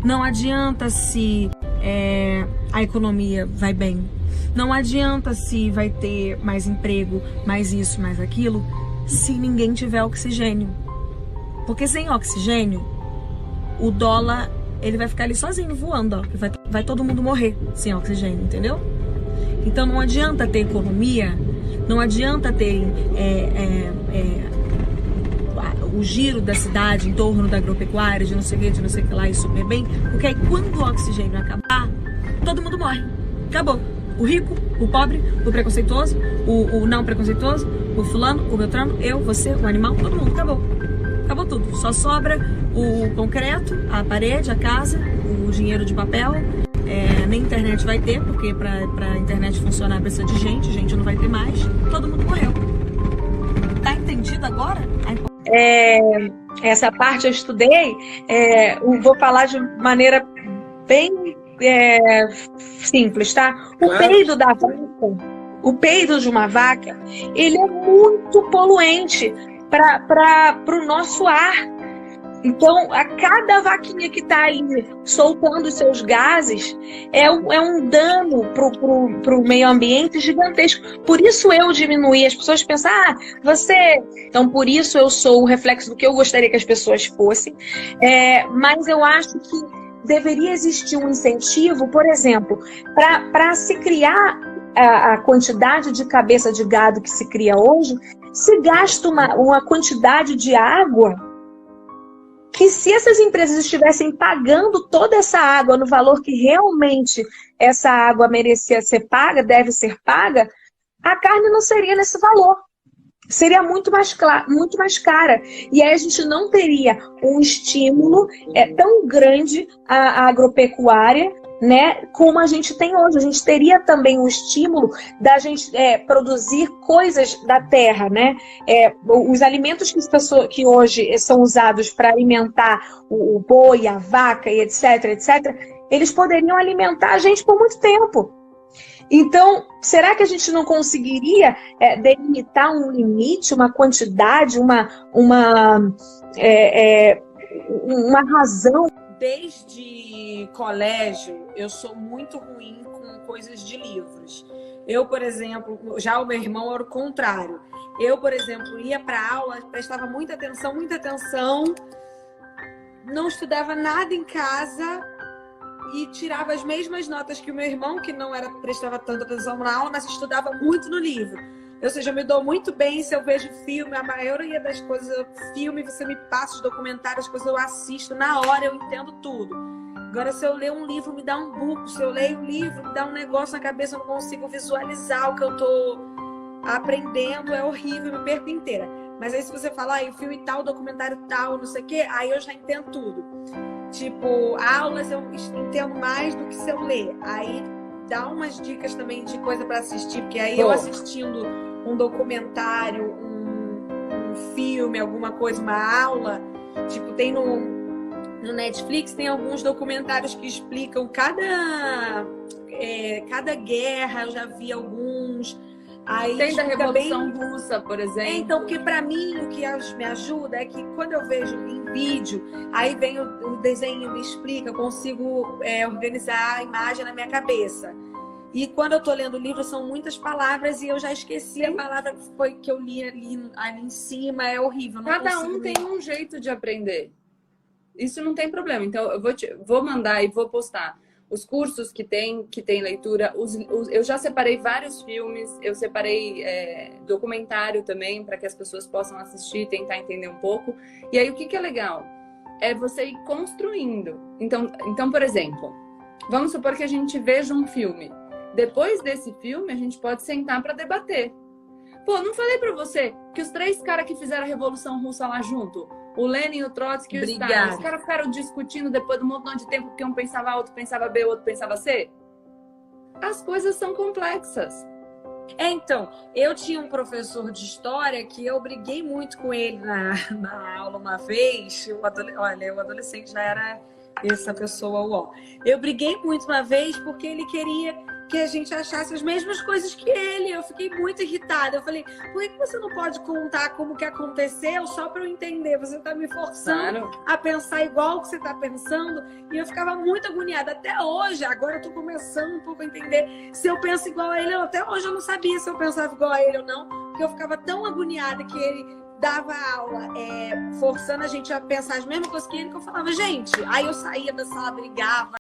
Não adianta se a economia vai bem. Não adianta se vai ter mais emprego, mais isso, mais aquilo, se ninguém tiver oxigênio. Porque sem oxigênio, o dólar, ele vai ficar ali sozinho voando, ó. Vai todo mundo morrer sem oxigênio, entendeu? Então não adianta ter economia, não adianta ter o giro da cidade em torno da agropecuária, de não sei o que lá, e super bem, porque aí quando o oxigênio acabar, todo mundo morre. Acabou. O rico, o pobre, o preconceituoso, o não preconceituoso, o fulano, o beltrano, eu, você, o animal, todo mundo. Acabou. Acabou tudo. Só sobra o concreto, a parede, a casa, o dinheiro de papel. Nem internet vai ter, porque pra internet funcionar precisa de gente não vai ter mais. Todo mundo morreu. Tá entendido agora? Essa parte eu estudei, vou falar de maneira bem simples, tá? O peido da vaca, o peido de uma vaca, ele é muito poluente para o nosso ar. Então, a cada vaquinha que está aí soltando os seus gases é um dano para o meio ambiente gigantesco. Por isso eu diminuí. As pessoas pensam, você... Então, por isso eu sou o reflexo do que eu gostaria que as pessoas fossem. Mas eu acho que deveria existir um incentivo, por exemplo, para se criar a quantidade de cabeça de gado que se cria hoje, se gasta uma quantidade de água que, se essas empresas estivessem pagando toda essa água no valor que realmente essa água merecia ser paga, deve ser paga, a carne não seria nesse valor. Seria muito mais cara. E aí a gente não teria um estímulo tão grande à agropecuária, né, como a gente tem hoje. A gente teria também um estímulo da gente produzir coisas da terra, né? Os alimentos que hoje são usados para alimentar o boi, a vaca e etc, eles poderiam alimentar a gente por muito tempo. Então, será que a gente não conseguiria delimitar um limite, uma quantidade, uma razão? Desde colégio, eu sou muito ruim com coisas de livros. Eu, por exemplo, já o meu irmão era o contrário. Eu, por exemplo, ia para aula, prestava muita atenção, não estudava nada em casa e tirava as mesmas notas que o meu irmão, que não prestava tanta atenção na aula, mas estudava muito no livro. Ou seja, eu me dou muito bem se eu vejo filme, a maioria das coisas, filme, você me passa os documentários, as coisas eu assisto, na hora eu entendo tudo. Agora, se eu ler um livro, me dá um buco, se eu leio um livro, me dá um negócio na cabeça, eu não consigo visualizar o que eu tô aprendendo, é horrível, eu me perco inteira. Mas aí se você falar, o filme tal, documentário tal, não sei o quê, aí eu já entendo tudo. Tipo, aulas eu entendo mais do que se eu ler. Aí dá umas dicas também de coisa para assistir, porque aí eu assistindo um documentário, um filme, alguma coisa, uma aula, tipo, tem no Netflix, tem alguns documentários que explicam cada guerra, eu já vi alguns. Aí tem da Revolução Russa, por exemplo. Então, porque para mim o que me ajuda é que quando eu vejo em vídeo, aí vem o desenho, me explica, eu consigo organizar a imagem na minha cabeça. E quando eu tô lendo o livro, são muitas palavras e eu já esqueci a palavra que eu li ali em cima, é horrível. Cada um tem um jeito de aprender. Isso não tem problema. Então, eu vou mandar e vou postar os cursos que tem leitura. Eu já separei vários filmes, eu separei documentário também, para que as pessoas possam assistir, tentar entender um pouco. E aí, o que é legal? É você ir construindo. Então, por exemplo, vamos supor que a gente veja um filme. Depois desse filme, a gente pode sentar para debater. Pô, não falei para você que os 3 caras que fizeram a Revolução Russa lá junto, o Lenin, o Trotsky e o Stalin, os caras ficaram discutindo depois de um montão de tempo, porque um pensava A, outro pensava B, o outro pensava C? As coisas são complexas. Então, eu tinha um professor de história que eu briguei muito com ele na aula uma vez. Olha, o adolescente já era essa pessoa, Eu briguei muito uma vez porque ele queria que a gente achasse as mesmas coisas que ele. Eu fiquei muito irritada. Eu falei, por que você não pode contar como que aconteceu só para eu entender? Você tá me forçando a pensar igual que você tá pensando. E eu ficava muito agoniada. Até hoje, agora eu tô começando um pouco a entender se eu penso igual a ele. Até hoje eu não sabia se eu pensava igual a ele ou não, porque eu ficava tão agoniada que ele dava aula forçando a gente a pensar as mesmas coisas que ele, que eu falava, gente, aí eu saía da sala, brigava.